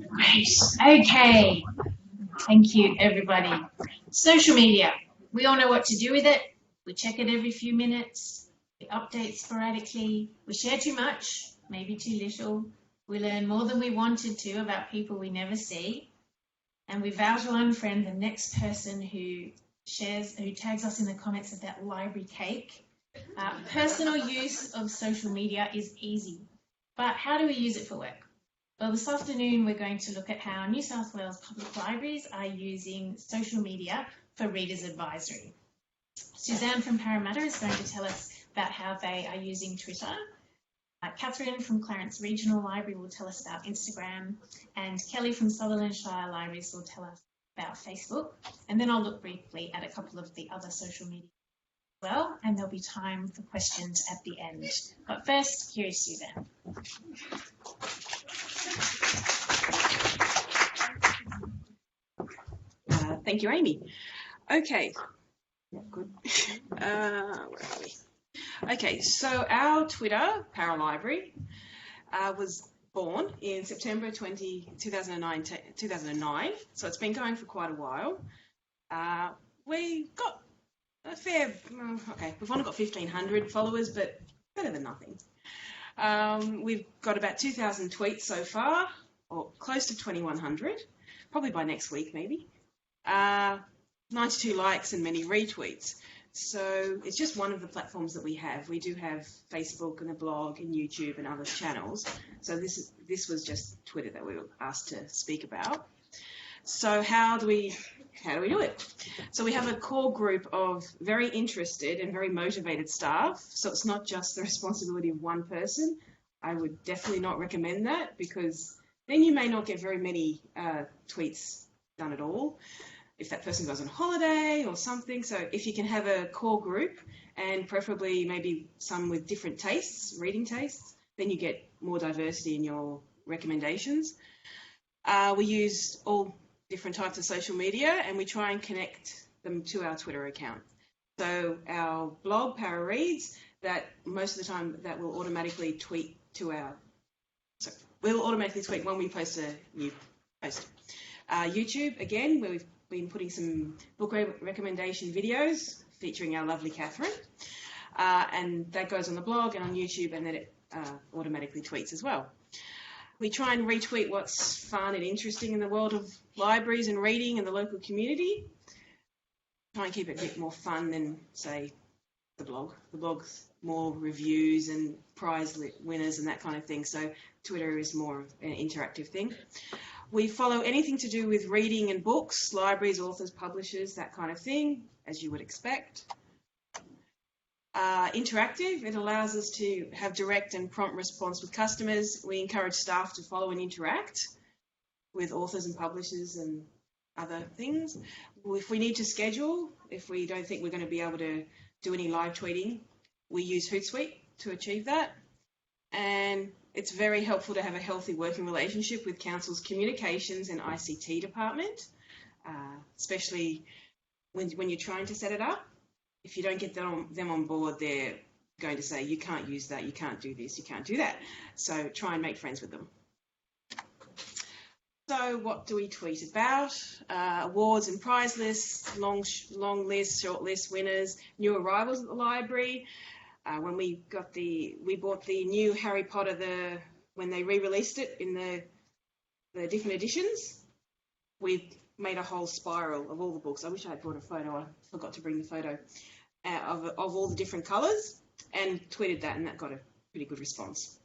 Great. Okay. Thank you, everybody. Social media. We all know what to do with it. We check it every few minutes. We update sporadically. We share too much, maybe too little. We learn more than we wanted to about people we never see. And we vow to unfriend the next person who tags us in the comments of that library cake. Personal use of social media is easy, but how do we use it for work? Well, this afternoon we're going to look at how New South Wales public libraries are using social media for Readers Advisory. Suzanne from Parramatta is going to tell us about how they are using Twitter. Catherine from Clarence Regional Library will tell us about Instagram, and Kelly from Sutherland Shire Libraries will tell us about Facebook. And then I'll look briefly at a couple of the other social media as well, and there'll be time for questions at the end. But first, here is Suzanne. Thank you, Amy. Okay, good. Where are we? Okay, so our Twitter, Paralibrary, was born in September 2009, so it's been going for quite a while. We got a fair, we've only got 1,500 followers, but better than nothing. We've got about 2,000 tweets so far, or close to 2,100, probably by next week maybe. 92 likes and many retweets. So it's just one of the platforms that we have. We do have Facebook and a blog and YouTube and other channels. So this was just Twitter that we were asked to speak about. So how do we do it? So we have a core group of very interested and very motivated staff. So it's not just the responsibility of one person. I would definitely not recommend that, because then you may not get very many tweets done at all if that person goes on holiday or something. So if you can have a core group, and preferably maybe some with different tastes, reading tastes, then you get more diversity in your recommendations. We use all different types of social media, and we try and connect them to our Twitter account. So our blog, Parareads, that most of the time that will automatically tweet to we'll automatically tweet when we post a new post. YouTube, again, where we've been putting some book recommendation videos featuring our lovely Catherine, and that goes on the blog and on YouTube, and then it automatically tweets as well. We try and retweet what's fun and interesting in the world of libraries and reading and the local community. Try and keep it a bit more fun than, say, the blog. The blog's more reviews and prize winners and that kind of thing, so Twitter is more of an interactive thing. We follow anything to do with reading and books, libraries, authors, publishers, that kind of thing, as you would expect. Interactive, it allows us to have direct and prompt response with customers. We encourage staff to follow and interact with authors and publishers and other things. If we need to schedule, if we don't think we're going to be able to do any live tweeting, we use Hootsuite to achieve that. And it's very helpful to have a healthy working relationship with Council's communications and ICT department, especially when you're trying to set it up. If you don't get them on board, they're going to say, you can't use that, you can't do this, you can't do that. So try and make friends with them. So what do we tweet about? Awards and prize lists, long lists, short lists, winners, new arrivals at the library. When we bought the new Harry Potter, when they re-released it in the different editions, we made a whole spiral of all the books. I wish I had brought a photo. I forgot to bring the photo of all the different colours, and tweeted that, and that got a pretty good response.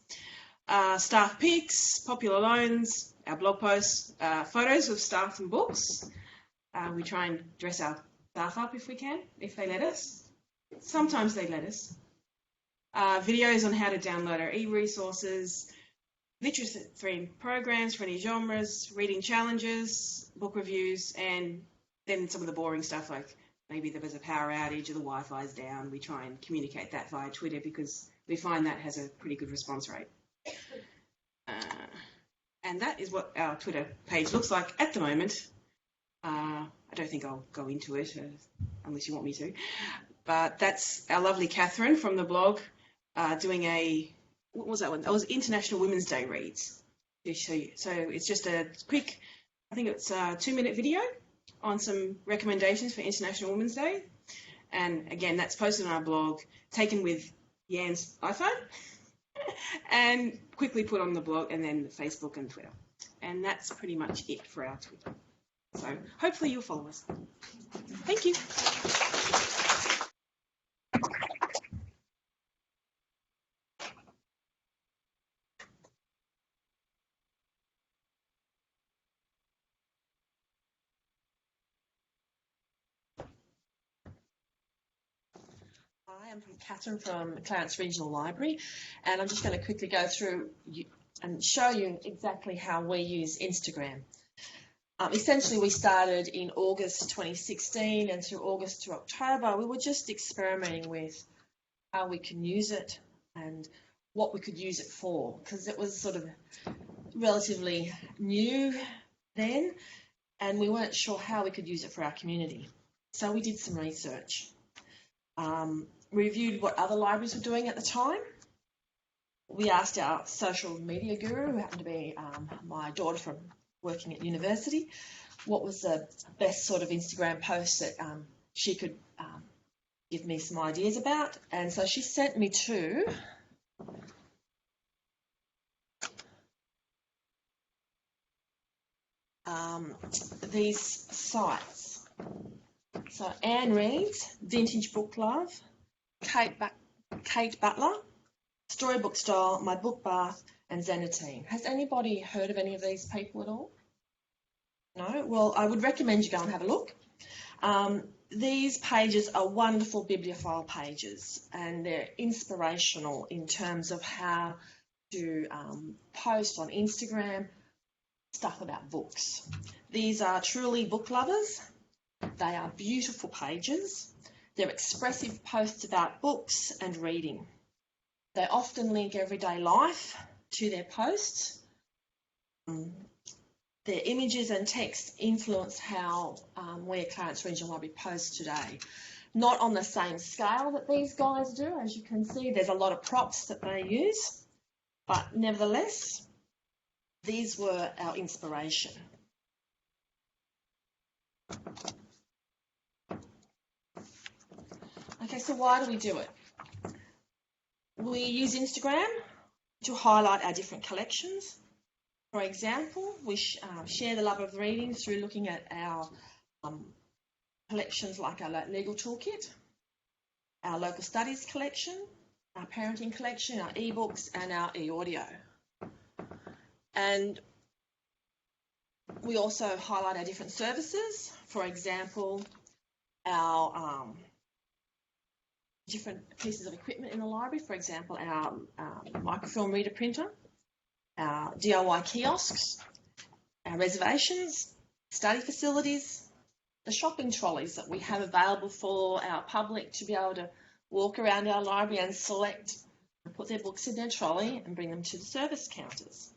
Staff pics, popular loans, our blog posts, photos of staff and books. We try and dress our staff up if we can, if they let us. Sometimes they let us. Videos on how to download our e-resources, literacy-themed programs for any genres, reading challenges, book reviews, and then some of the boring stuff like maybe there was a power outage or the Wi-Fi's down. We try and communicate that via Twitter because we find that has a pretty good response rate. And that is what our Twitter page looks like at the moment. I don't think I'll go into it. unless you want me to. But that's our lovely Catherine from the blog doing what was that one? That was International Women's Day reads. To show you. So it's just a quick, I think it's a 2-minute video on some recommendations for International Women's Day. And again, that's posted on our blog, taken with Jan's iPhone, and quickly put on the blog and then Facebook and Twitter. And that's pretty much it for our Twitter. So hopefully you'll follow us. Thank you. Hi, I'm Catherine from Clarence Regional Library, and I'm just going to quickly go through and show you exactly how we use Instagram. Essentially, we started in August 2016, and through August to October, we were just experimenting with how we can use it and what we could use it for, because it was sort of relatively new then, and we weren't sure how we could use it for our community. So we did some research. Reviewed what other libraries were doing at the time. We asked our social media guru, who happened to be my daughter from working at university, what was the best sort of Instagram post that she could give me some ideas about. And so she sent me to these sites. So Anne Reid's Vintage Book Love, Kate Butler, Storybook Style, My Book Bath, and Xanatine. Has anybody heard of any of these people at all? No? Well, I would recommend you go and have a look. These pages are wonderful bibliophile pages, and they're inspirational in terms of how to post on Instagram stuff about books. These are truly book lovers. They are beautiful pages. They're expressive posts about books and reading. They often link everyday life to their posts. Their images and text influence how we at Clarence Regional Library post today. Not on the same scale that these guys do. As you can see, there's a lot of props that they use, but nevertheless, these were our inspiration. Okay, so why do we do it? We use Instagram to highlight our different collections. For example, we share the love of reading through looking at our collections like our legal toolkit, our local studies collection, our parenting collection, our ebooks, and our e-audio. And we also highlight our different services. For example, our different pieces of equipment in the library, for example, our microfilm reader printer, our DIY kiosks, our reservations, study facilities, the shopping trolleys that we have available for our public to be able to walk around our library and select and put their books in their trolley and bring them to the service counters.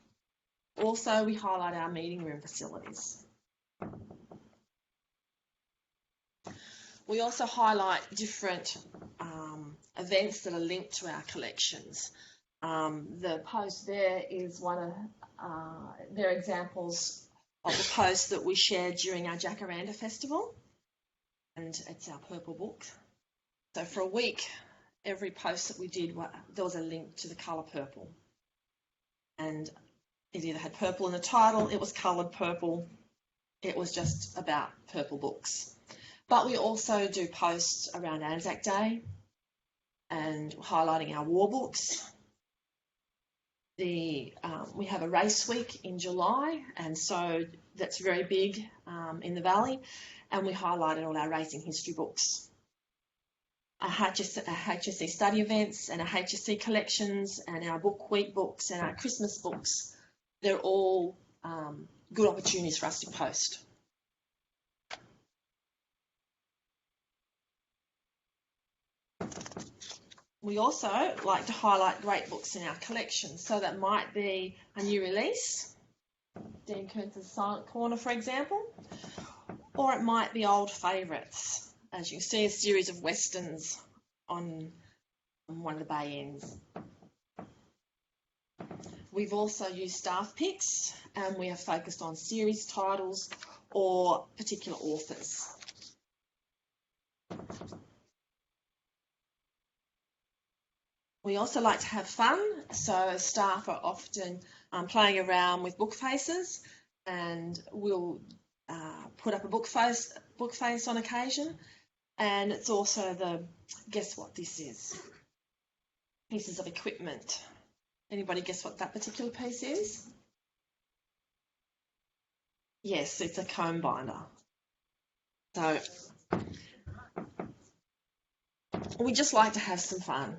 Also, we highlight our meeting room facilities. We also highlight different events that are linked to our collections. The post there is one of their examples of the post that we shared during our Jacaranda Festival, and it's our purple book. So for a week, every post that we did, there was a link to the colour purple. And it either had purple in the title, it was coloured purple, it was just about purple books. But we also do posts around Anzac Day and highlighting our war books. We have a race week in July, and so that's very big in the Valley, and we highlighted all our racing history books. Our HSC study events and our HSC collections and our book week books and our Christmas books, they're all good opportunities for us to post. We also like to highlight great books in our collection. So that might be a new release, Dean Koontz's Silent Corner, for example, or it might be old favourites. as you can see, a series of westerns on one of the bay ends. We've also used staff picks, and we have focused on series titles or particular authors. We also like to have fun, so staff are often playing around with book faces, and we'll put up a book face on occasion. And it's also the, guess what this is? Pieces of equipment. Anybody guess what that particular piece is? Yes, it's a comb binder. So we just like to have some fun.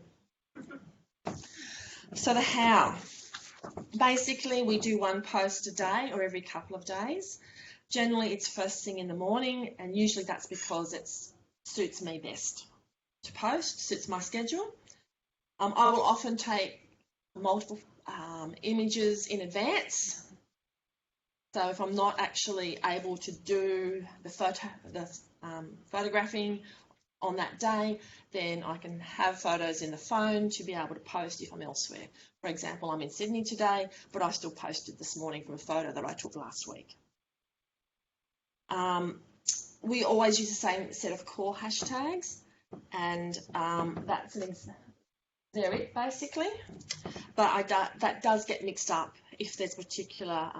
So the how. Basically, we do one post a day or every couple of days. Generally, it's first thing in the morning, and usually that's because it suits me best to post, suits my schedule. I will often take multiple images in advance. So if I'm not actually able to do the photographing on that day, then I can have photos in the phone to be able to post if I'm elsewhere. For example, I'm in Sydney today, but I still posted this morning from a photo that I took last week. We always use the same set of core hashtags, and they're it basically. But that does get mixed up if there's a particular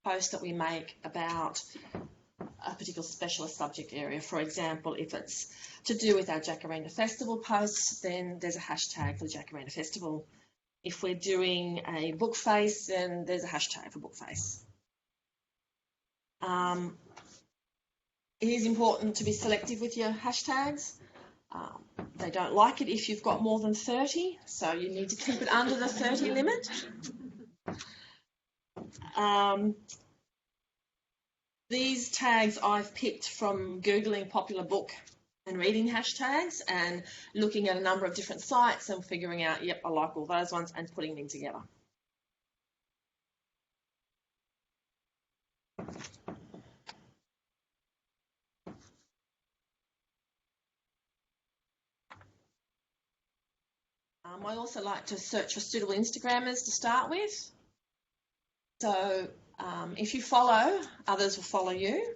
post that we make about a particular specialist subject area. For example, if it's to do with our Jacaranda Festival posts, then there's a hashtag for the Jacaranda Festival. If we're doing a book face, then there's a hashtag for book face. It is important to be selective with your hashtags. They don't like it if you've got more than 30, so you need to keep it under the 30 limit. These tags I've picked from Googling popular book and reading hashtags and looking at a number of different sites and figuring out, yep, I like all those ones, and putting them together. I also like to search for suitable Instagrammers to start with. So if you follow, others will follow you.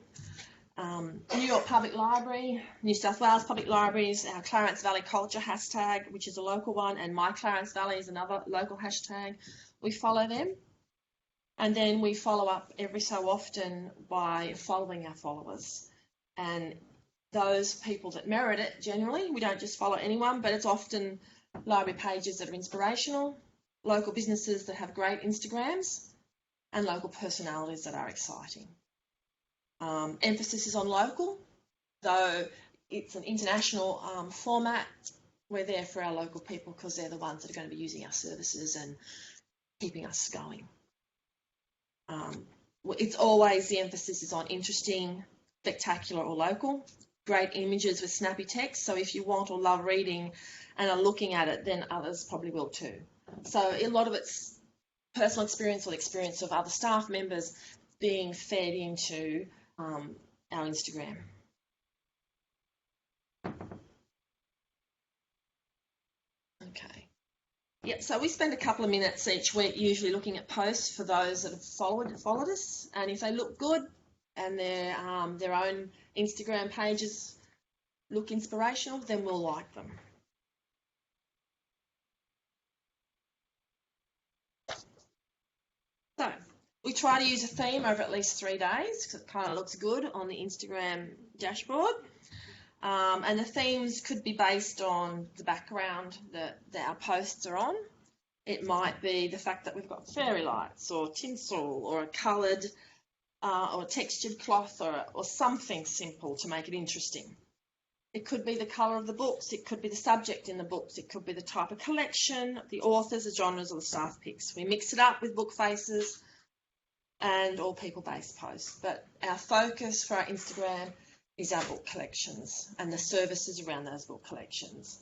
New York Public Library, New South Wales Public Libraries, our Clarence Valley Culture hashtag, which is a local one, and My Clarence Valley is another local hashtag. We follow them. And then we follow up every so often by following our followers. And those people that merit it, generally, we don't just follow anyone, but it's often library pages that are inspirational, local businesses that have great Instagrams, and local personalities that are exciting. Emphasis is on local, though it's an international format. We're there for our local people because they're the ones that are going to be using our services and keeping us going. It's always, the emphasis is on interesting, spectacular or local, great images with snappy text. So if you want or love reading and are looking at it, then others probably will too. So a lot of it's personal experience or the experience of other staff members being fed into our Instagram. Okay. Yep, so we spend a couple of minutes each week usually looking at posts for those that have followed us, and if they look good and their own Instagram pages look inspirational, then we'll like them. So we try to use a theme over at least 3 days because it kind of looks good on the Instagram dashboard. And the themes could be based on the background that our posts are on. It might be the fact that we've got fairy lights or tinsel or a coloured or a textured cloth or something simple to make it interesting. It could be the colour of the books, it could be the subject in the books, it could be the type of collection, the authors, the genres, or the staff picks. We mix it up with book faces and all people-based posts. But our focus for our Instagram is our book collections and the services around those book collections.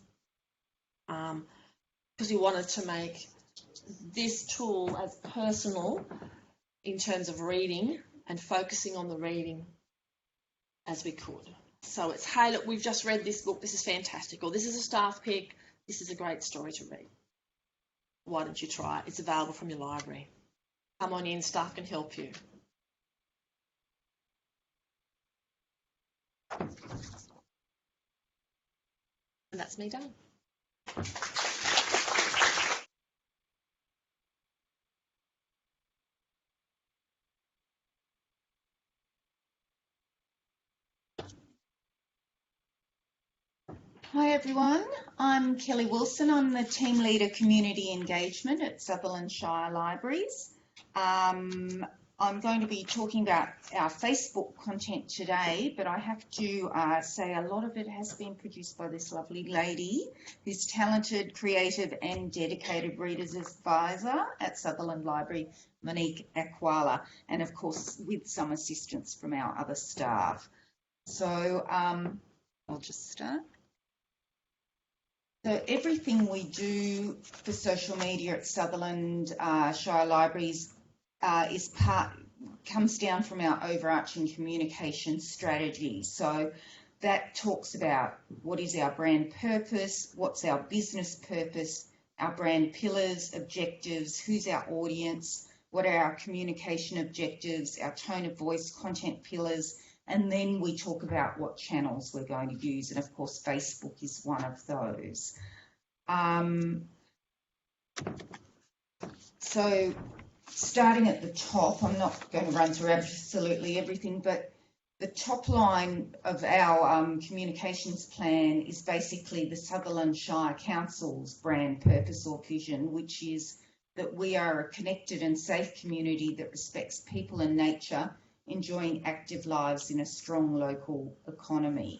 Because we wanted to make this tool as personal in terms of reading and focusing on the reading as we could. So it's, hey, look, we've just read this book, this is fantastic, or this is a staff pick, this is a great story to read. Why don't you try it? It's available from your library. Come on in, staff can help you. And that's me done. Hi everyone, I'm Kelly Wilson. I'm the Team Leader Community Engagement at Sutherland Shire Libraries. I'm going to be talking about our Facebook content today, but I have to say a lot of it has been produced by this lovely lady who's talented, creative and dedicated Readers Advisor at Sutherland Library, Monique Aquala, and of course with some assistance from our other staff. So I'll just start. So everything we do for social media at Sutherland Shire Libraries comes down from our overarching communication strategy. So that talks about what is our brand purpose, what's our business purpose, our brand pillars, objectives, who's our audience, what are our communication objectives, our tone of voice, content pillars, and then we talk about what channels we're going to use, and of course Facebook is one of those. So starting at the top, I'm not going to run through absolutely everything, but the top line of our communications plan is basically the Sutherland Shire Council's brand purpose or vision, which is that we are a connected and safe community that respects people and nature, enjoying active lives in a strong local economy.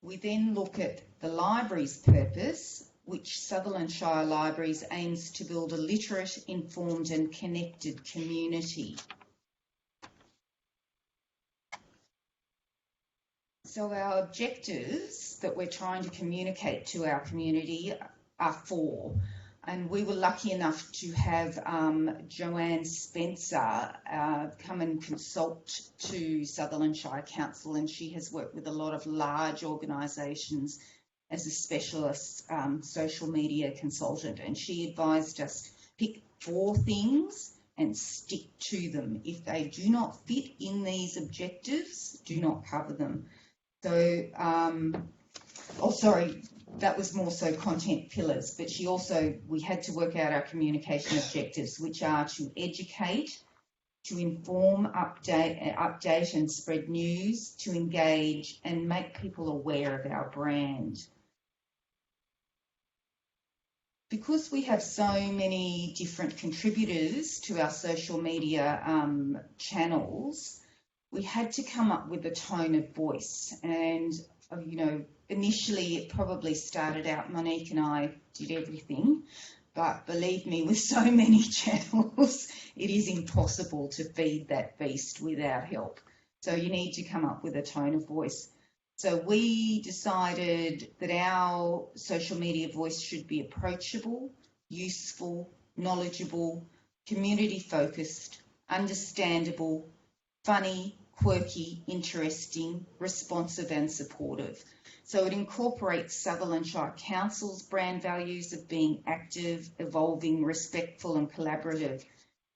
We then look at the library's purpose, which Sutherland Shire Libraries aims to build a literate, informed and connected community. So our objectives that we're trying to communicate to our community are 4. And we were lucky enough to have Joanne Spencer come and consult to Sutherland Shire Council, and she has worked with a lot of large organisations as a specialist social media consultant, and she advised us pick 4 things and stick to them. If they do not fit in these objectives, do not cover them. So, that was more so content pillars, but we had to work out our communication objectives, which are to educate, to inform, update and spread news, to engage and make people aware of our brand. Because we have so many different contributors to our social media channels, we had to come up with a tone of voice. And, initially it probably started out, Monique and I did everything, but believe me, with so many channels, it is impossible to feed that beast without help. So you need to come up with a tone of voice. So we decided that our social media voice should be approachable, useful, knowledgeable, community focused, understandable, funny, quirky, interesting, responsive and supportive. So it incorporates Sutherland Shire Council's brand values of being active, evolving, respectful and collaborative,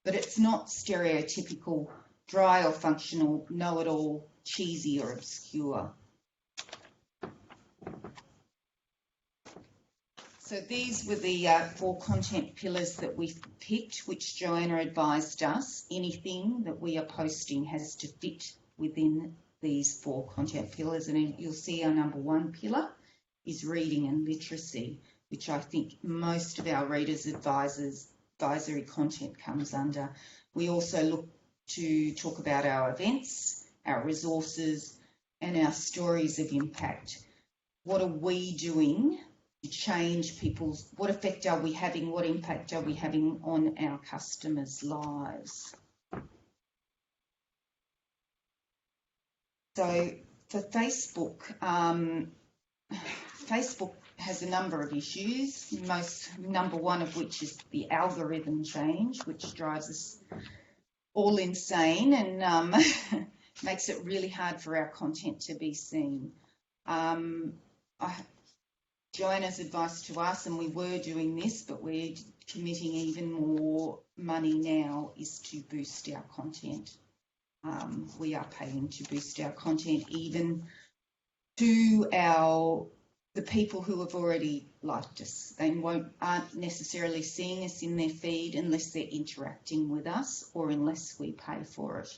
but it's not stereotypical, dry or functional, know-it-all, cheesy or obscure. So these were the 4 content pillars that we picked, which Joanna advised us. Anything that we are posting has to fit within these 4 content pillars, and you'll see our number 1 pillar is reading and literacy, which I think most of our Readers Advisory content comes under. We also look to talk about our events, our resources and our stories of impact. What are we doing to change what effect are we having, what impact are we having on our customers' lives? So for Facebook, Facebook has a number of issues, number 1 of which is the algorithm change, which drives us all insane and makes it really hard for our content to be seen. Joanna's advice to us, and we were doing this, but we're committing even more money now, is to boost our content. We are paying to boost our content, even to the people who have already liked us. They aren't necessarily seeing us in their feed unless they're interacting with us or unless we pay for it.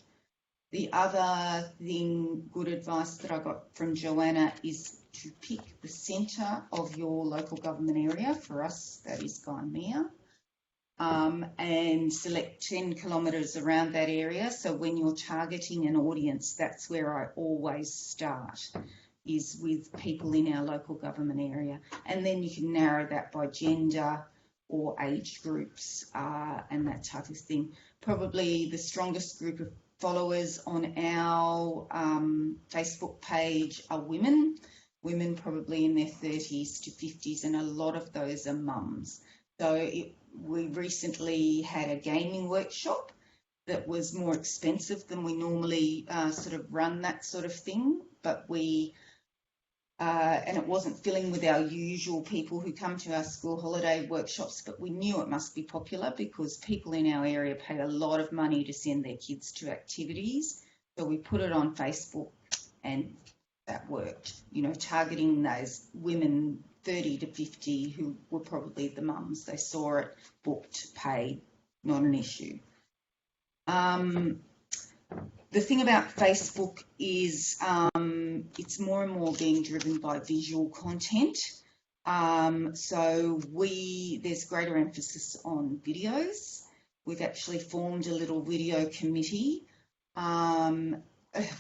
The other thing, good advice that I got from Joanna, is to pick the centre of your local government area. For us, that is Gymea, and select 10 kilometres around that area. So when you're targeting an audience, that's where I always start, is with people in our local government area. And then you can narrow that by gender or age groups and that type of thing. Probably the strongest group of followers on our Facebook page are women probably in their 30s to 50s, and a lot of those are mums. So we recently had a gaming workshop that was more expensive than we normally sort of run that sort of thing, but and it wasn't filling with our usual people who come to our school holiday workshops, but we knew it must be popular because people in our area pay a lot of money to send their kids to activities. So we put it on Facebook, and that worked, targeting those women 30 to 50 who were probably the mums. They saw it, booked, paid, not an issue. The thing about Facebook is it's more and more being driven by visual content. So there's greater emphasis on videos. We've actually formed a little video committee.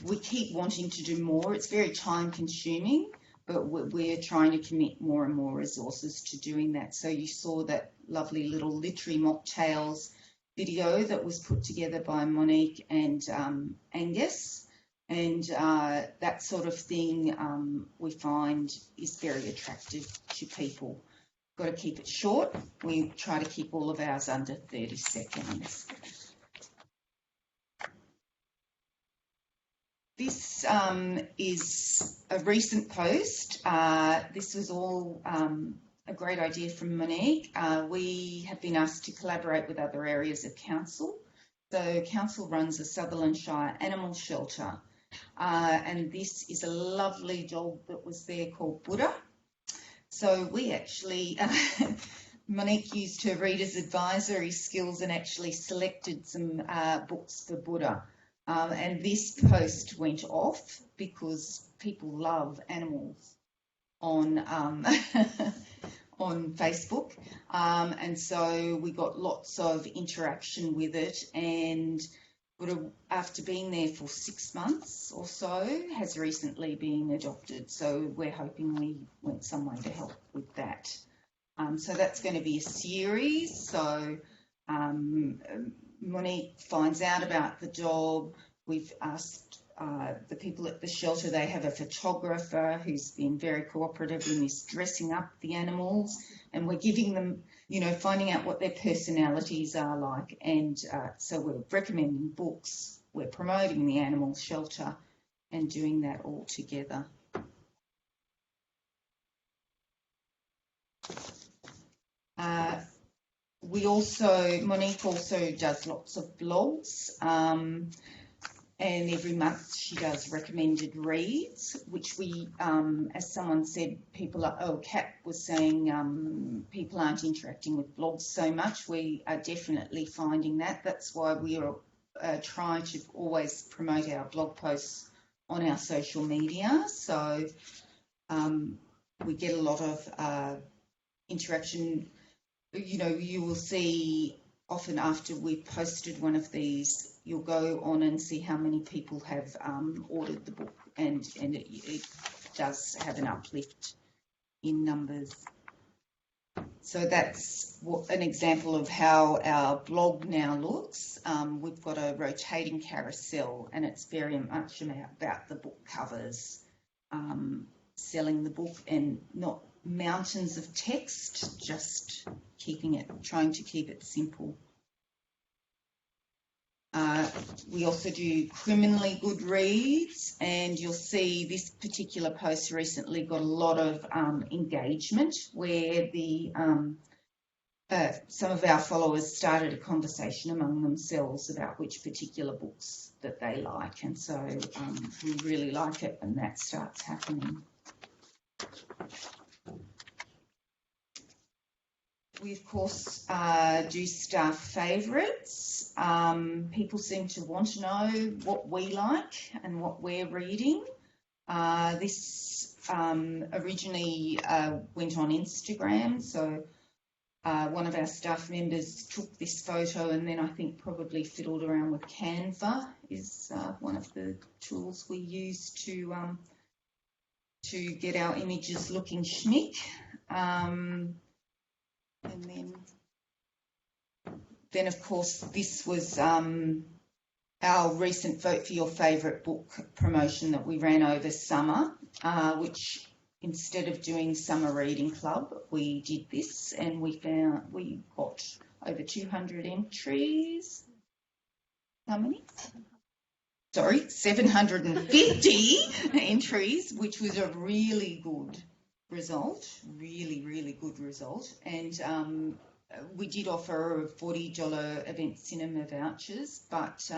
We keep wanting to do more. It's very time consuming, but we're trying to commit more and more resources to doing that. So you saw that lovely little literary mocktails video that was put together by Monique and Angus, and that sort of thing we find is very attractive to people. Got to keep it short. We try to keep all of ours under 30 seconds. This is a recent post. This was all a great idea from Monique. We have been asked to collaborate with other areas of council. So council runs a Sutherland Shire animal shelter, and this is a lovely dog that was there called Buddha. So we actually, Monique used her reader's advisory skills and actually selected some books for Buddha. And this post went off because people love animals on on Facebook, and so we got lots of interaction with it, and after being there for 6 months or so, has recently been adopted. So we're hoping we went some way to help with that. So that's going to be a series. So Monique finds out about the dog. We've asked the people at the shelter, they have a photographer who's been very cooperative in this dressing up the animals, and we're giving them, finding out what their personalities are like. And so we're recommending books, we're promoting the animal shelter and doing that all together. Monique also does lots of blogs, and every month she does recommended reads, which we, as someone said, Kat was saying people aren't interacting with blogs so much. We are definitely finding that. That's why we are trying to always promote our blog posts on our social media. So we get a lot of interaction. You will see often after we've posted one of these, you'll go on and see how many people have ordered the book, and it does have an uplift in numbers. So that's an example of how our blog now looks. We've got a rotating carousel, and it's very much about the book covers, selling the book, and not mountains of text, just trying to keep it simple. We also do criminally good reads, and you'll see this particular post recently got a lot of engagement where some of our followers started a conversation among themselves about which particular books that they like, and so we really like it when that starts happening. We, of course, do staff favourites. People seem to want to know what we like and what we're reading. This originally went on Instagram, so one of our staff members took this photo and then I think probably fiddled around with Canva, is one of the tools we use to get our images looking schmick. And then of course, this was our recent Vote for Your Favourite Book promotion that we ran over summer, which instead of doing Summer Reading Club, we did this, and we got over 200 entries. How many? Sorry, 750 entries, which was a really good result, really good result. And we did offer $40 event cinema vouchers, but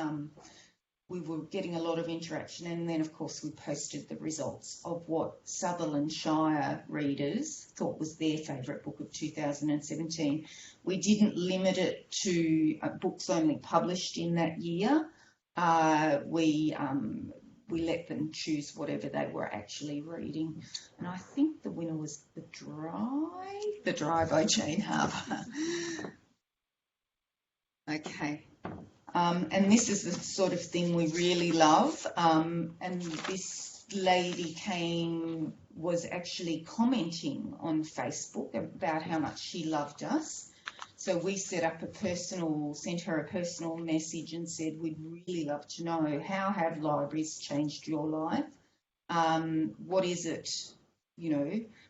we were getting a lot of interaction, and then of course we posted the results of what Sutherland Shire readers thought was their favourite book of 2017. We didn't limit it to books only published in that year. We let them choose whatever they were actually reading. And I think the winner was The Drive by Jane Harper. Okay. And this is the sort of thing we really love. And this lady was actually commenting on Facebook about how much she loved us. So we sent her a personal message and said, we'd really love to know, how have libraries changed your life? What is it,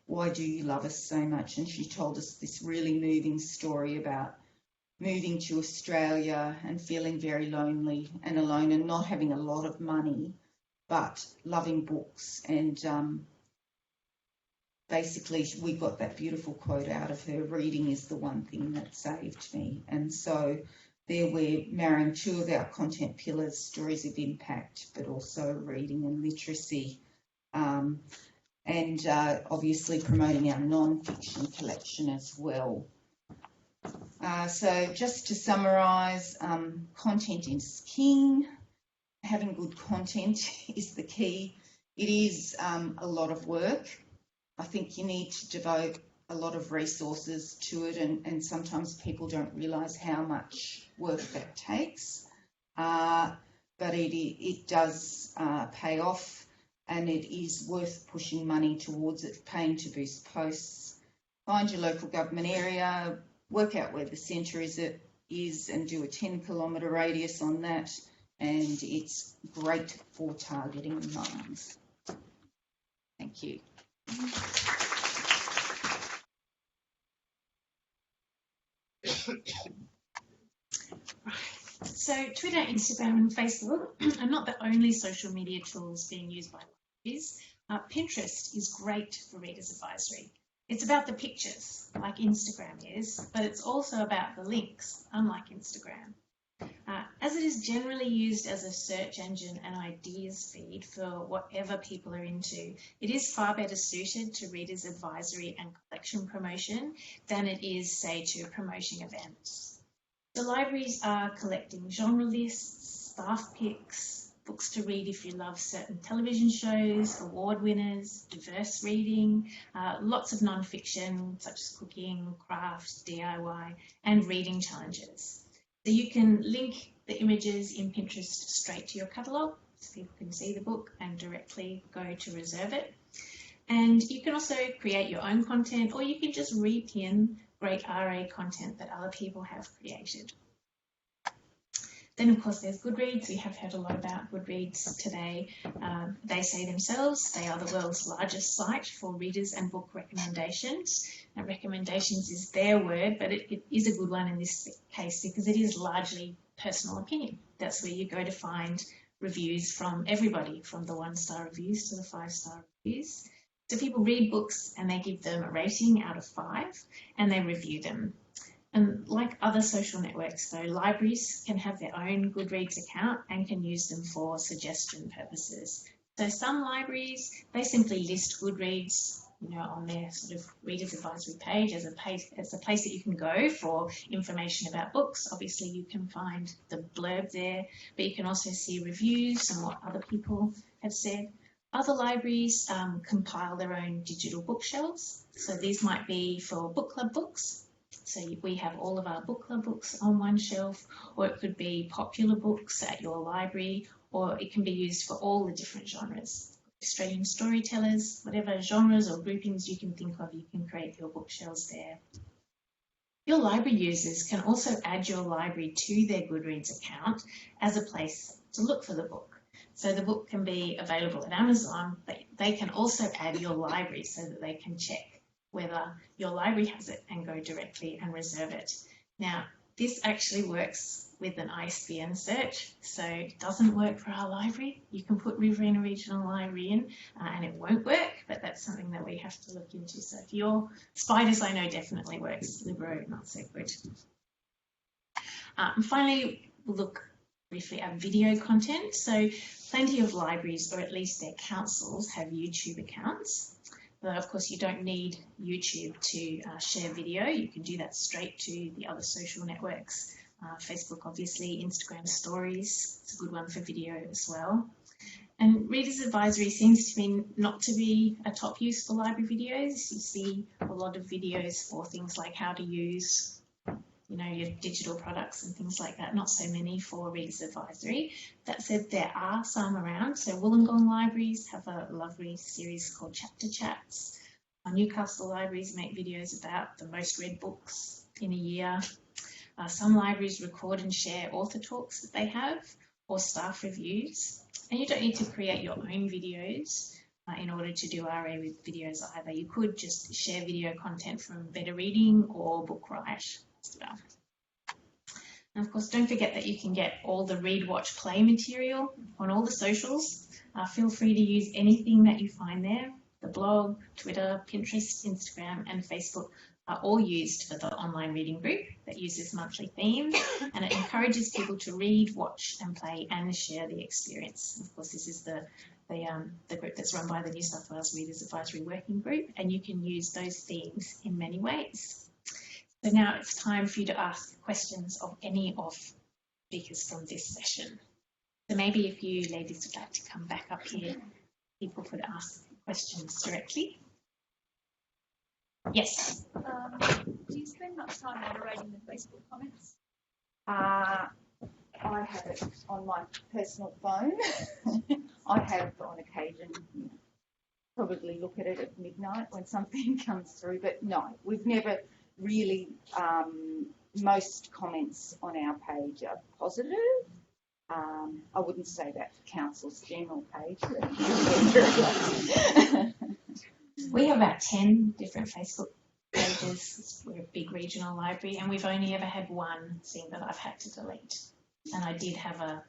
why do you love us so much? And she told us this really moving story about moving to Australia and feeling very lonely and alone and not having a lot of money, but loving books. And basically, we got that beautiful quote out of her: reading is the one thing that saved me. And so there we're marrying two of our content pillars, stories of impact, but also reading and literacy. And obviously promoting our non-fiction collection as well. So just to summarise, content is king. Having good content is the key. It is a lot of work. I think you need to devote a lot of resources to it, and sometimes people don't realise how much work that takes. But it does pay off, and it is worth pushing money towards it, paying to boost posts. Find your local government area, work out where the centre is and do a 10-kilometre radius on that, and it's great for targeting mums. Thank you. So Twitter, Instagram and Facebook are not the only social media tools being used by libraries. Pinterest is great for Reader's Advisory. It's about the pictures, like Instagram is, but it's also about the links, unlike Instagram. As it is generally used as a search engine and ideas feed for whatever people are into, it is far better suited to Reader's Advisory and collection promotion than it is, say, to promoting events. The libraries are collecting genre lists, staff picks, books to read if you love certain television shows, award winners, diverse reading, lots of non-fiction such as cooking, crafts, DIY, and reading challenges. So you can link the images in Pinterest straight to your catalogue so people can see the book and directly go to reserve it. And you can also create your own content, or you can just repin great RA content that other people have created. Then, of course, there's Goodreads. We have heard a lot about Goodreads today. They say themselves they are the world's largest site for readers and book recommendations. Now, recommendations is their word, but it is a good one in this case because it is largely personal opinion. That's where you go to find reviews from everybody, from the 1-star reviews to the 5-star reviews. So people read books and they give them a rating out of 5 and they review them. And like other social networks, though, libraries can have their own Goodreads account and can use them for suggestion purposes. So some libraries, they simply list Goodreads, on their sort of Reader's Advisory page as a place that you can go for information about books. Obviously, you can find the blurb there, but you can also see reviews and what other people have said. Other libraries compile their own digital bookshelves. So these might be for book club books. So we have all of our book club books on one shelf, or it could be popular books at your library, or it can be used for all the different genres. Australian storytellers, whatever genres or groupings you can think of, you can create your bookshelves there. Your library users can also add your library to their Goodreads account as a place to look for the book. So the book can be available at Amazon, but they can also add your library so that they can check whether your library has it and go directly and reserve it. Now, this actually works with an ISBN search, so it doesn't work for our library. You can put Riverina Regional Library in and it won't work, but that's something that we have to look into. So if your Spiders, I know definitely works, Libro not so good. And finally, we'll look briefly at video content. So plenty of libraries, or at least their councils, have YouTube accounts. But of course, you don't need YouTube to share video. You can do that straight to the other social networks. Facebook, obviously, Instagram stories, it's a good one for video as well. And Reader's Advisory seems to be not to be a top use for library videos. You see a lot of videos for things like how to use, your digital products and things like that. Not so many for Reader's Advisory. That said, there are some around. So Wollongong libraries have a lovely series called Chapter Chats. Newcastle libraries make videos about the most read books in a year. Some libraries record and share author talks that they have, or staff reviews. And you don't need to create your own videos in order to do RA with videos either. You could just share video content from Better Reading or Bookwrite as well. And of course, don't forget that you can get all the Read, Watch, Play material on all the socials. Feel free to use anything that you find there. The blog, Twitter, Pinterest, Instagram, and Facebook are all used for the online reading group that uses monthly themes, and it encourages people to read, watch and play and share the experience. Of course, this is the group that's run by the New South Wales Readers Advisory Working Group, and you can use those themes in many ways. So now it's time for you to ask questions of any of the speakers from this session. So maybe if you ladies would like to come back up here, people could ask questions directly. Yes. Do you spend much time moderating the Facebook comments? I have it on my personal phone. I have on occasion probably look at it at midnight when something comes through, but no, we've never really, most comments on our page are positive. I wouldn't say that for Council's general page. We have about 10 different Facebook pages. We're a big regional library, and we've only ever had one thing that I've had to delete. And I did have a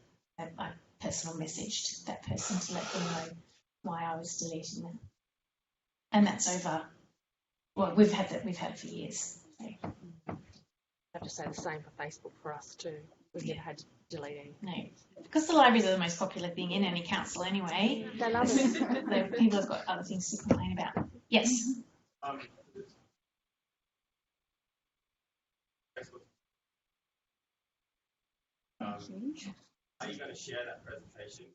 personal message to that person to let them know why I was deleting them. And that's over. Well, we've had it for years. So. I have to say the same for Facebook for us too. We've never had to delete any. No, because the libraries are the most popular thing in any council anyway. They love it. So people have got other things to complain about. Yes. Are you going to share that presentation?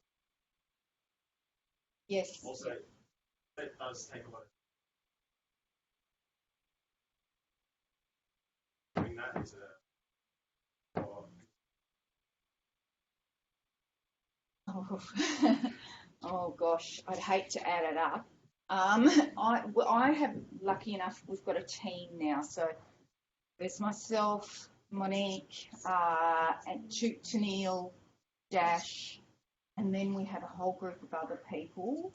Yes. Also, that does take a lot of doing that is Oh gosh, I'd hate to add it up. I have, lucky enough, we've got a team now. So there's myself, Monique, and Tennille, Dash, and then we have a whole group of other people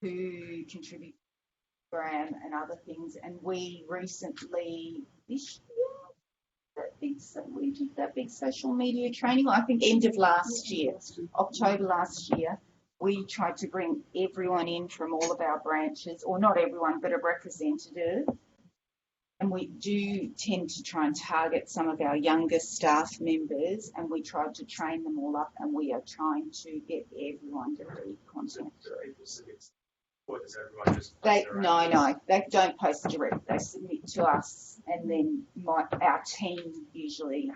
who contribute to the program and other things. And we recently, this year, we did that big social media training. I think end of last year, October last year. We tried to bring everyone in from all of our branches, or not everyone, but a representative. And we do tend to try and target some of our younger staff members, and we tried to train them all up, and we are trying to get everyone to read content. Or does everyone just They post their own? no, they don't post direct. They submit to us, and then our team usually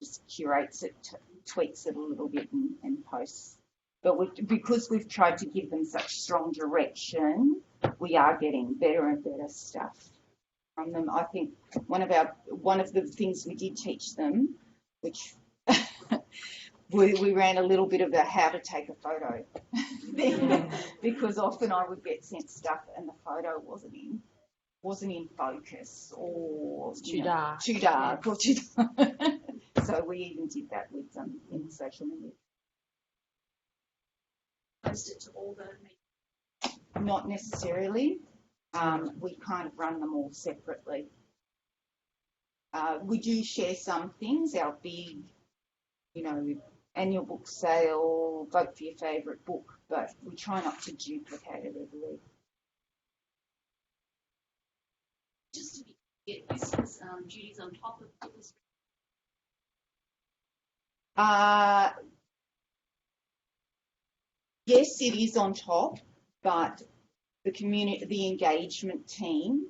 just curates it, tweaks it a little bit, and posts. But because we've tried to give them such strong direction, we are getting better and better stuff from them. I think one of the things we did teach them, which we ran a little bit of a how to take a photo thing, because often I would get sent stuff and the photo wasn't in focus, or Too dark. too dark, or too dark. So we even did that with them in social media. Post it to all the meetings. Not necessarily. We kind of run them all separately. We do share some things, our big, annual book sale, vote for your favourite book, but we try not to duplicate it every week. Just to be clear, this is duties on top of people's. Yes, it is on top, but the engagement team,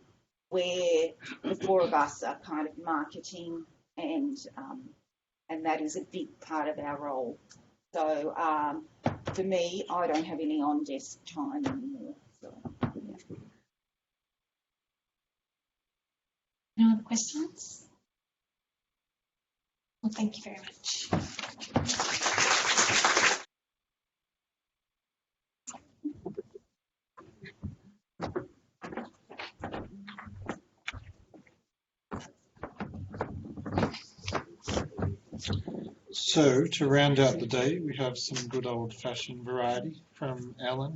where the four of us are kind of marketing, and that is a big part of our role. So for me, I don't have any on-desk time anymore. So, yeah. No other questions? Well, thank you very much. So to round out the day, we have some good old-fashioned variety from Ellen.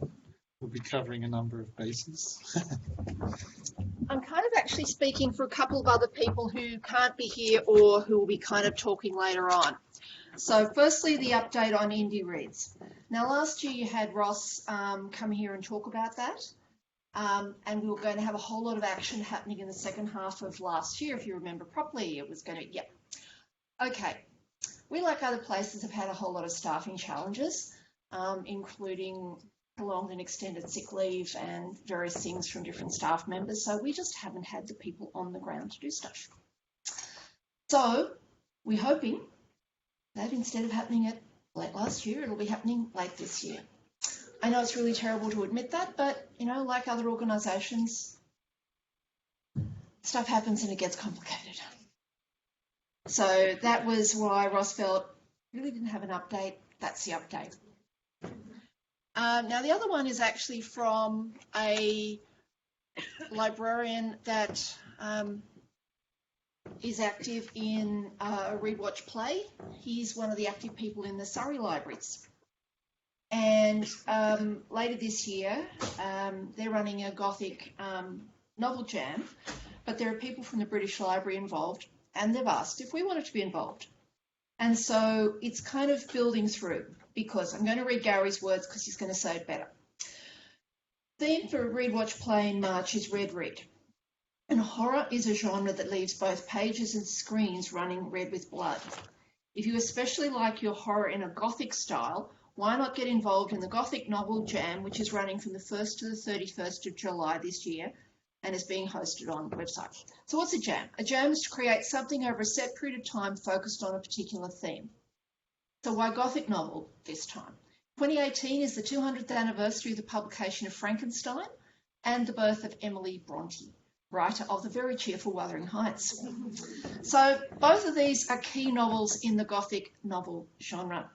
We'll be covering a number of bases. I'm kind of actually speaking for a couple of other people who can't be here or who will be kind of talking later on. So firstly, the update on Indie Reads. Now last year you had Ross come here and talk about that. And we were going to have a whole lot of action happening in the second half of last year, if you remember properly. It was going to, yep. Okay. We, like other places, have had a whole lot of staffing challenges, including prolonged and extended sick leave and various things from different staff members. So we just haven't had the people on the ground to do stuff. So we're hoping that instead of happening at late last year, it'll be happening late this year. I know it's really terrible to admit that, but, like other organisations, stuff happens and it gets complicated. So that was why Ross felt really didn't have an update. That's the update. Now the other one is actually from a librarian that is active in Read, Watch, Play. He's one of the active people in the Surrey libraries. And later this year, they're running a Gothic novel jam, but there are people from the British Library involved, and they've asked if we wanted to be involved. And so it's kind of building through, because I'm going to read Gary's words because he's going to say it better. Theme for Read, Watch, Play in March is Red Read. And horror is a genre that leaves both pages and screens running red with blood. If you especially like your horror in a Gothic style, why not get involved in the Gothic Novel Jam, which is running from the 1st to the 31st of July this year and is being hosted on the website. So what's a jam? A jam is to create something over a set period of time focused on a particular theme. So why Gothic novel this time? 2018 is the 200th anniversary of the publication of Frankenstein and the birth of Emily Bronte, writer of the very cheerful Wuthering Heights. So both of these are key novels in the Gothic novel genre.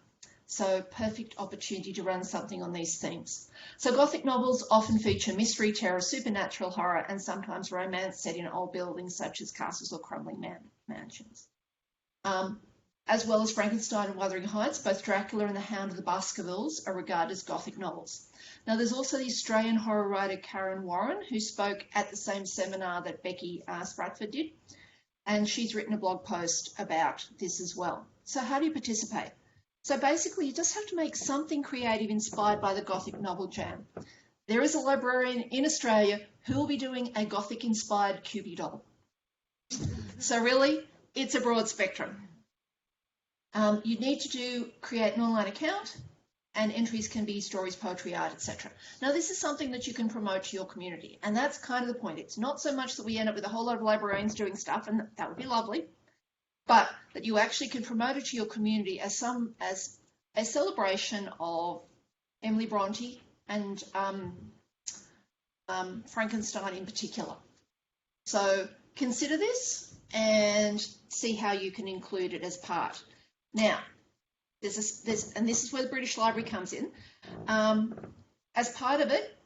So perfect opportunity to run something on these themes. So Gothic novels often feature mystery, terror, supernatural horror, and sometimes romance set in old buildings such as castles or crumbling mansions. As well as Frankenstein and Wuthering Heights, both Dracula and The Hound of the Baskervilles are regarded as Gothic novels. Now there's also the Australian horror writer Karen Warren, who spoke at the same seminar that Becky Spratford did. and she's written a blog post about this as well. So how do you participate? So basically, you just have to make something creative inspired by the Gothic Novel Jam. There is a librarian in Australia who will be doing a Gothic-inspired Cubie doll. So really, it's a broad spectrum. You need to create an online account, and entries can be stories, poetry, art, etc. Now, this is something that you can promote to your community, and that's kind of the point. It's not so much that we end up with a whole lot of librarians doing stuff, and that would be lovely, but that you actually can promote it to your community as a celebration of Emily Bronte and Frankenstein in particular. So consider this and see how you can include it as part. Now, and this is where the British Library comes in. As part of it,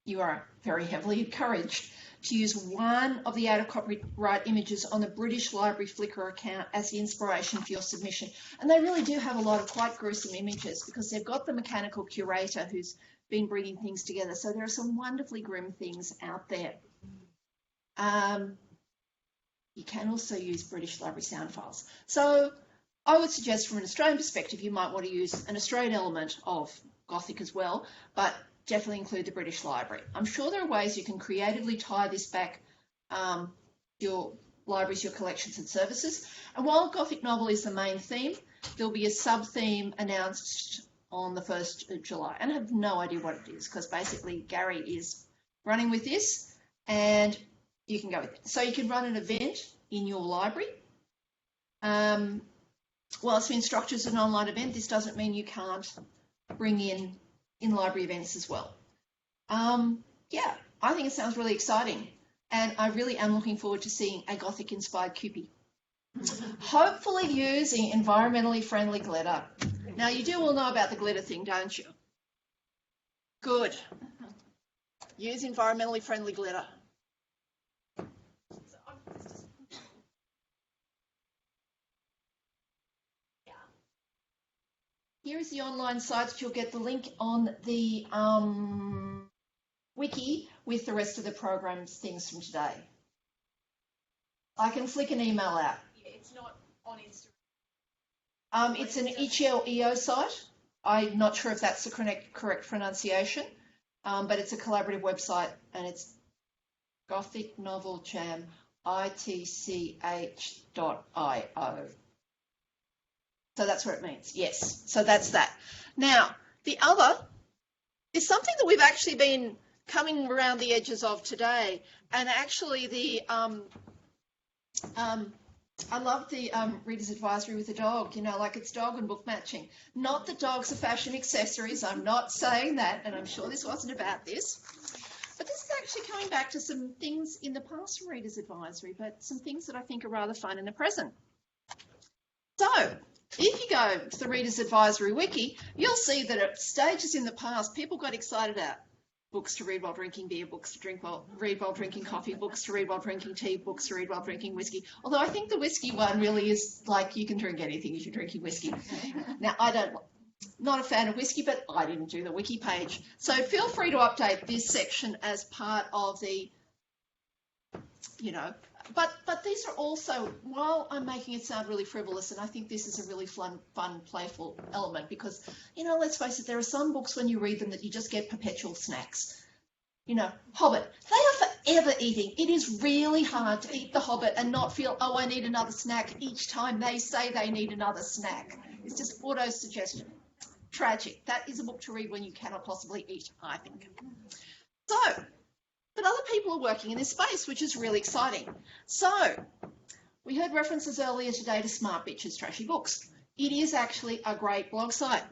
you are very heavily encouraged to use one of the out of copyright images on the British Library Flickr account as the inspiration for your submission. And they really do have a lot of quite gruesome images because they've got the mechanical curator who's been bringing things together. So there are some wonderfully grim things out there. You can also use British Library sound files. So I would suggest from an Australian perspective, you might want to use an Australian element of Gothic as well, but definitely include the British Library. I'm sure there are ways you can creatively tie this back your libraries, your collections and services. And while Gothic novel is the main theme, there'll be a sub-theme announced on the 1st of July. And I have no idea what it is because basically Gary is running with this and you can go with it. So you can run an event in your library. Whilst Instructure is an online event, this doesn't mean you can't bring in library events as well. Yeah, I think it sounds really exciting. And I really am looking forward to seeing a Gothic-inspired Cupie. Hopefully using environmentally friendly glitter. Now, you do all know about the glitter thing, don't you? Good. Use environmentally friendly glitter. Here is the online site. You'll get the link on the wiki with the rest of the program's things from today. I can flick an email out. Yeah, it's not on Instagram. It's an itch.io site. I'm not sure if that's the correct pronunciation, but it's a collaborative website and it's Gothic Novel Jam, itch.io. So that's what it means, yes. So that's that. Now, the other is something that we've actually been coming around the edges of today. And actually I love the Reader's Advisory with a dog, you know, like it's dog and book matching. Not that dogs are fashion accessories, I'm not saying that, and I'm sure this wasn't about this. But this is actually coming back to some things in the past from Reader's Advisory, but some things that I think are rather fun in the present. So, if you go to the Reader's Advisory Wiki, you'll see that at stages in the past, people got excited about books to read while drinking beer, books to read while drinking coffee, books to read while drinking tea, books to read while drinking whiskey. Although I think the whiskey one really is like you can drink anything if you're drinking whiskey. Now, not a fan of whiskey, but I didn't do the wiki page. So feel free to update this section as part of the, you know, but these are also, while I'm making it sound really frivolous, and I think this is a really fun, playful element because, you know, let's face it, there are some books when you read them that you just get perpetual snacks. You know, Hobbit, they are forever eating. It is really hard to eat The Hobbit and not feel, oh, I need another snack each time they say they need another snack. It's just auto-suggestion. Tragic. That is a book to read when you cannot possibly eat, I think. So, but other people are working in this space, which is really exciting. So, we heard references earlier today to Smart Bitches Trashy Books. It is actually a great blog site.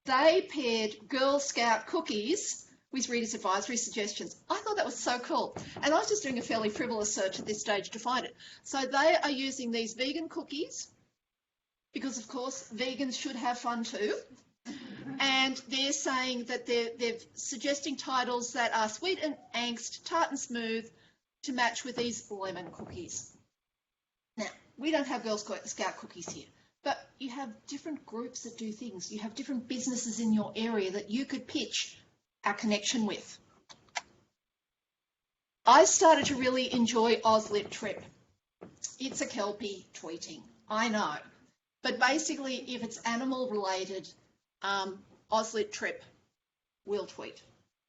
They paired Girl Scout cookies with Reader's Advisory suggestions. I thought that was so cool. And I was just doing a fairly frivolous search at this stage to find it. So they are using these vegan cookies because, of course, vegans should have fun too. And they're saying that they're suggesting titles that are sweet and angst, tart and smooth to match with these lemon cookies. Now, we don't have Girl Scout cookies here, but you have different groups that do things. You have different businesses in your area that you could pitch our connection with. I started to really enjoy AusLit Trip. it's a Kelpie tweeting. I know. But basically, if it's animal related, Auslit Trip will tweet.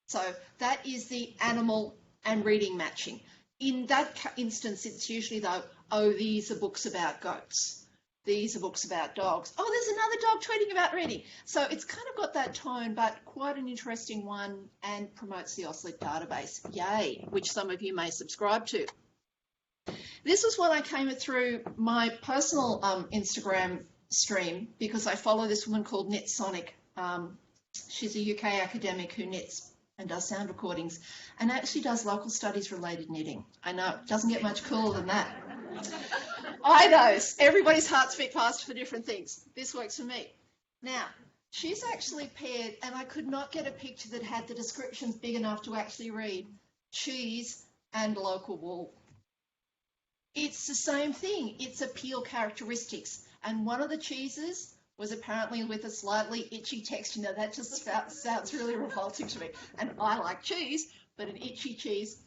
So that is the animal and reading matching. In that instance, it's usually though, oh, these are books about goats. These are books about dogs. Oh, there's another dog tweeting about reading. So it's kind of got that tone, but quite an interesting one, and promotes the Auslit database. Yay, which some of you may subscribe to. This was when I came through my personal Instagram stream, because I follow this woman called NetSonic. She's a UK academic who knits and does sound recordings, and actually does local studies related knitting. I know, it doesn't get much cooler than that. I know, everybody's hearts beat faster for different things. This works for me. Now, she's actually paired, and I could not get a picture that had the descriptions big enough to actually read, cheese and local wool. It's the same thing. It's appeal characteristics. And one of the cheeses was apparently with a slightly itchy texture. Now, that just sounds really revolting to me. And I like cheese, but an itchy cheese,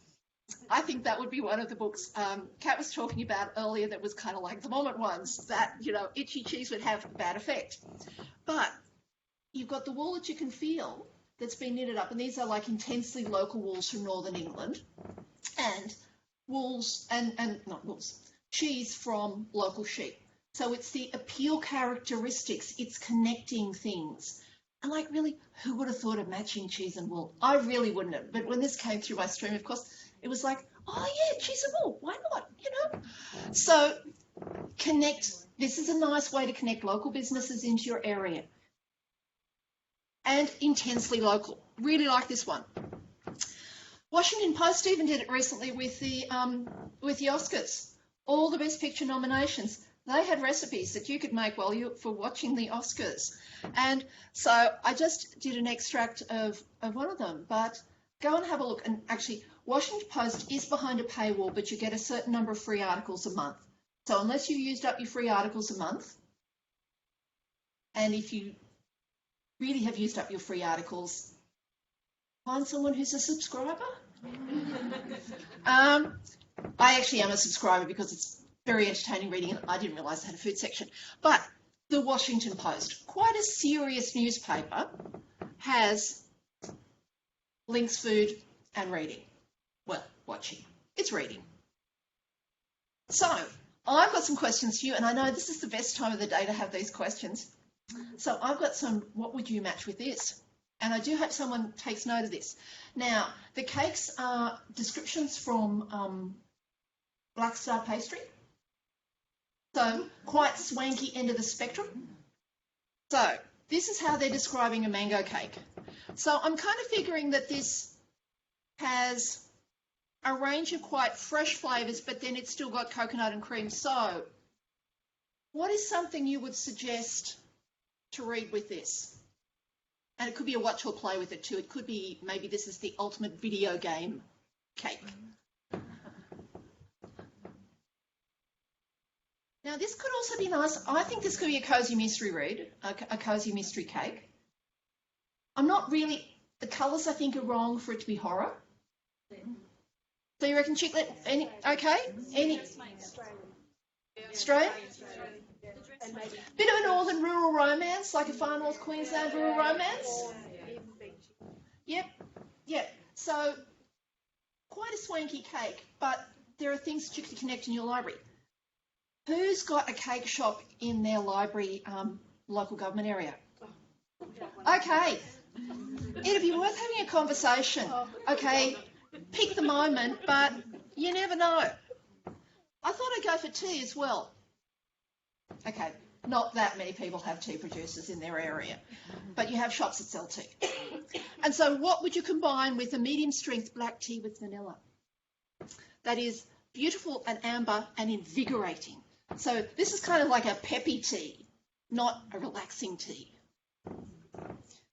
I think that would be one of the books Kat was talking about earlier that was kind of like the vomit ones, that, you know, itchy cheese would have a bad effect. But you've got the wool that you can feel that's been knitted up, and these are like intensely local wools from Northern England, and wools, and not wools, cheese from local sheep. So it's the appeal characteristics, it's connecting things. And like, really, who would have thought of matching cheese and wool? I really wouldn't have. But when this came through my stream, of course, it was like, oh yeah, cheese and wool, why not, you know? So connect, this is a nice way to connect local businesses into your area. And intensely local, really like this one. Washington Post even did it recently with the Oscars. All the Best Picture nominations, they had recipes that you could make while for watching the Oscars. And so I just did an extract of one of them, but go and have a look. And actually, Washington Post is behind a paywall, but you get a certain number of free articles a month. So unless you used up your free articles a month, and if you really have used up your free articles, find someone who's a subscriber. I actually am a subscriber because it's very entertaining reading, and I didn't realise they had a food section. But the Washington Post, quite a serious newspaper, has links, food and reading. Well, watching. It's reading. So I've got some questions for you, and I know this is the best time of the day to have these questions. So I've got some, what would you match with this? And I do hope someone takes note of this. Now, the cakes are descriptions from Black Star Pastry. So quite swanky end of the spectrum. So this is how they're describing a mango cake. So I'm kind of figuring that this has a range of quite fresh flavours, but then it's still got coconut and cream. So what is something you would suggest to read with this? And it could be a watch or play with it too. It could be, maybe this is the ultimate video game cake. Now this could also be nice. I think this could be a cosy mystery read, a cosy mystery cake. I'm not really, the colours I think are wrong for it to be horror. So you reckon chicklet, any, okay? Any, Australian? Bit of a northern rural romance, like a far north Queensland rural romance. Yep, yep. So quite a swanky cake, but there are things that you can connect in your library. Who's got a cake shop in their library, local government area? Okay, it'd be worth having a conversation. Okay, pick the moment, but you never know. I thought I'd go for tea as well. Okay, not that many people have tea producers in their area, but you have shops that sell tea. And so what would you combine with a medium strength black tea with vanilla? That is beautiful and amber and invigorating. So this is kind of like a peppy tea, not a relaxing tea.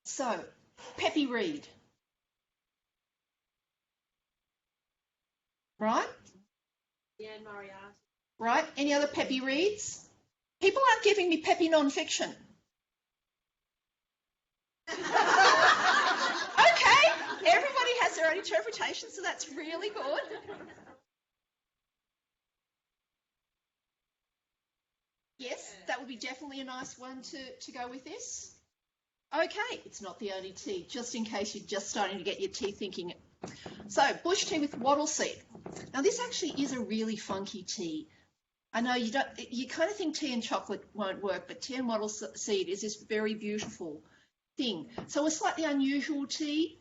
So, peppy read. Right? Yeah, Moriarty. Right? Any other peppy reads? People aren't giving me peppy non-fiction. Okay, everybody has their own interpretation, so that's really good. That would be definitely a nice one to go with this. Okay, it's not the only tea, just in case you're just starting to get your tea thinking. So, bush tea with wattle seed. Now, this actually is a really funky tea. I know you kind of think tea and chocolate won't work, but tea and wattle seed is this very beautiful thing. So, a slightly unusual tea,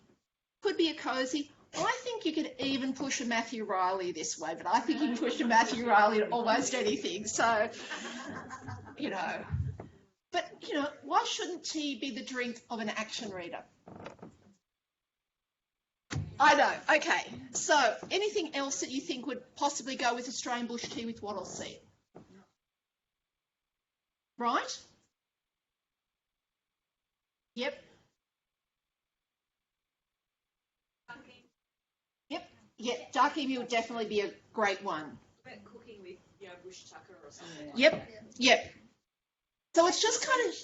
could be a cosy. I think you could even push a Matthew Riley this way, but I think you can push a Matthew Riley at almost anything. So, you know. But, you know, why shouldn't tea be the drink of an action reader? I know. Okay. So, anything else that you think would possibly go with Australian bush tea with wattle seed? Right? Yep. Yep. Yeah, dark emu would definitely be a great one. About cooking with, bush tucker or something. Yep. Yep. So it's just kind of,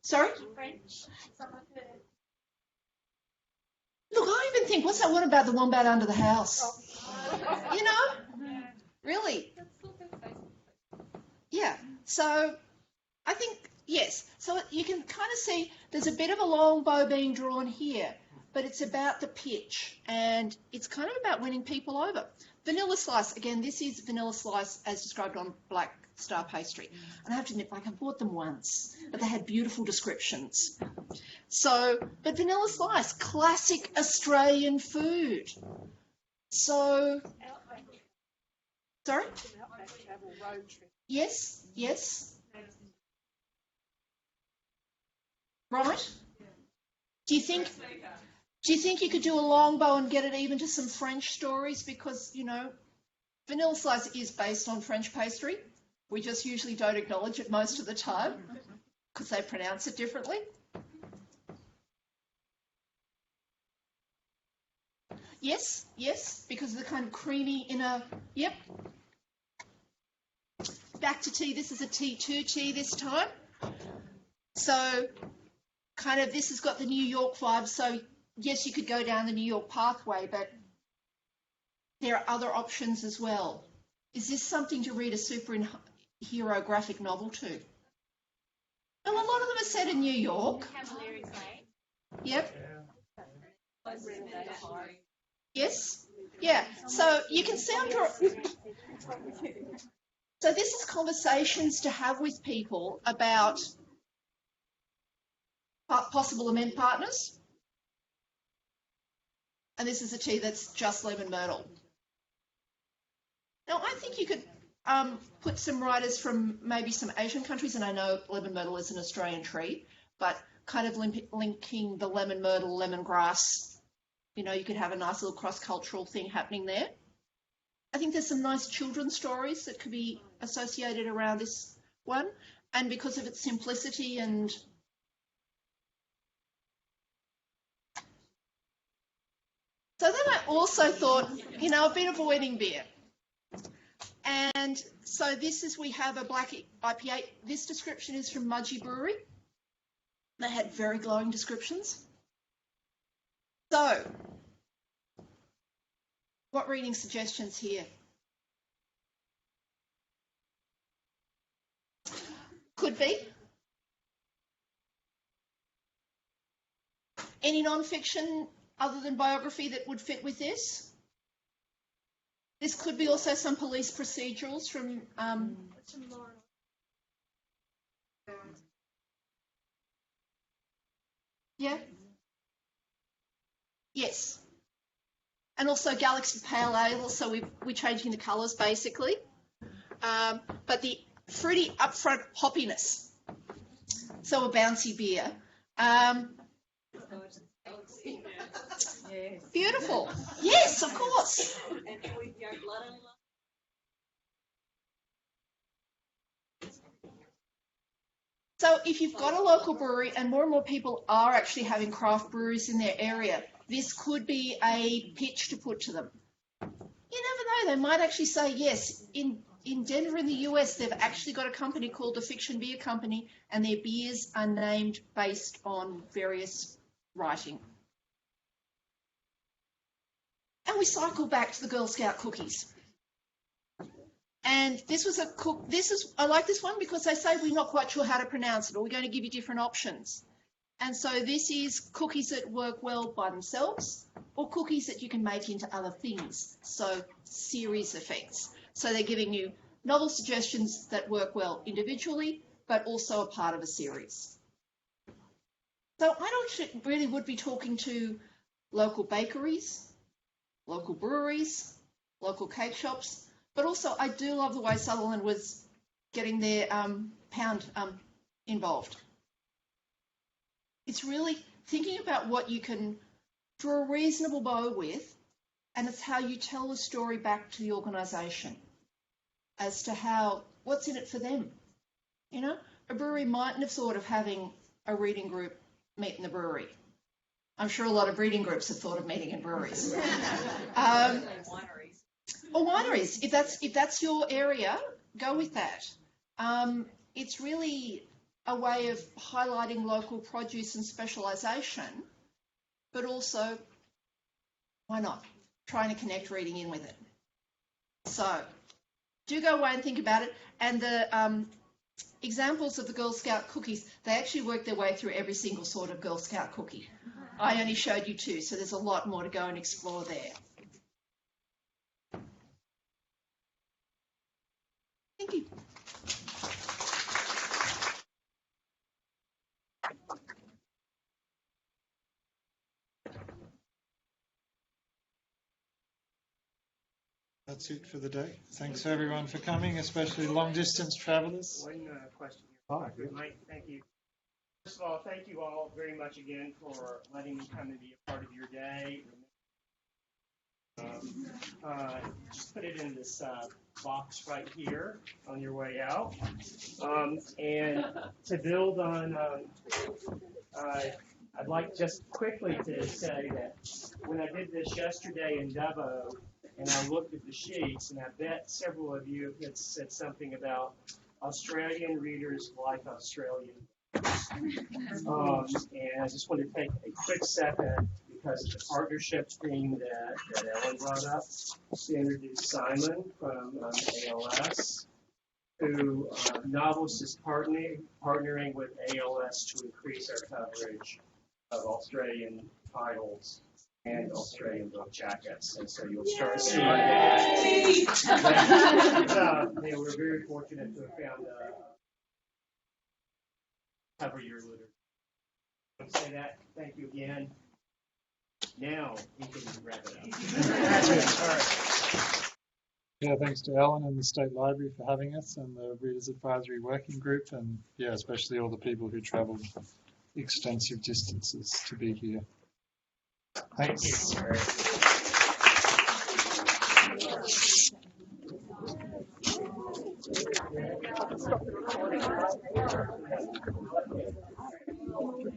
sorry? French, some of the Look, I even think, what's that one about the wombat under the house? You know? Really? Yeah. So I think, yes. So you can kind of see there's a bit of a long bow being drawn here, but it's about the pitch, and it's kind of about winning people over. Vanilla slice, again, this is vanilla slice as described on Black Star Pastry. And I have to admit, I bought them once, but they had beautiful descriptions. So, but vanilla slice, classic Australian food. So, sorry? Yes, yes. Right? Do you think you could do a longbow and get it even to some French stories? Because, vanilla slice is based on French pastry. We just usually don't acknowledge it most of the time because they pronounce it differently. Yes, yes, because of the kind of creamy inner, yep. Back to tea, this is a T2 tea this time. So kind of this has got the New York vibe, so yes, you could go down the New York pathway, but there are other options as well. Is this something to read a superhero graphic novel to? Well, a lot of them are set in New York. Cavalier's Lane. Yep. Yes. Yeah. So you can see So this is conversations to have with people about possible amend partners. And this is a tea that's just lemon myrtle. Now, I think you could put some writers from maybe some Asian countries, and I know lemon myrtle is an Australian tree, but kind of linking the lemon myrtle, lemongrass, you could have a nice little cross-cultural thing happening there. I think there's some nice children's stories that could be associated around this one, and because of its simplicity and so then I also thought, I've been avoiding beer. And so we have a black IPA. This description is from Mudgee Brewery. They had very glowing descriptions. So, what reading suggestions here? Could be. Any non-fiction other than biography that would fit with this? This could be also some police procedurals from. Yeah. Yes. And also Galaxy Pale Ale. So we're changing the colours basically, but the fruity upfront hoppiness. So a bouncy beer. Beautiful. Yes, of course. So if you've got a local brewery, and more people are actually having craft breweries in their area, this could be a pitch to put to them. You never know, they might actually say yes. In Denver in the US, they've actually got a company called the Fiction Beer Company, and their beers are named based on various writing. And we cycle back to the Girl Scout cookies. And this was I like this one because they say we're not quite sure how to pronounce it, or we're going to give you different options. And so this is cookies that work well by themselves, or cookies that you can make into other things. So series effects. So they're giving you novel suggestions that work well individually, but also a part of a series. So I don't really would be talking to local bakeries, local breweries, local cake shops, but also I do love the way Sutherland was getting their pound involved. It's really thinking about what you can draw a reasonable bow with, and it's how you tell the story back to the organisation as to what's in it for them. You know, a brewery mightn't have thought of having a reading group meet in the brewery. I'm sure a lot of reading groups have thought of meeting in breweries. Or wineries, if that's your area, go with that. It's really a way of highlighting local produce and specialisation, but also, why not, trying to connect reading in with it. So, do go away and think about it. And the examples of the Girl Scout cookies, they actually work their way through every single sort of Girl Scout cookie. I only showed you 2, so there's a lot more to go and explore there. Thank you. That's it for the day. Thanks everyone for coming, especially long distance travellers. One question here. Hi, good. Mike, thank you. First of all, thank you all very much again for letting me come and be a part of your day. Just put it in this box right here on your way out. And to build on, I'd like just quickly to say that when I did this yesterday in Dubbo, and I looked at the sheets, and I bet several of you had said something about Australian readers like Australian books. And I just want to take a quick second, because of the partnership theme that Ellen brought up, to introduce Simon from ALS, who Novelist is partnering with ALS to increase our coverage of Australian titles and Australian book jackets. And so you'll start seeing that. We're very fortunate to have found cover your literature. I want to say that. Thank you again. Now you can wrap it up. All right. Yeah, thanks to Ellen and the State Library for having us, and the Readers Advisory Working Group, and yeah, especially all the people who travelled extensive distances to be here. Thanks. Thank you.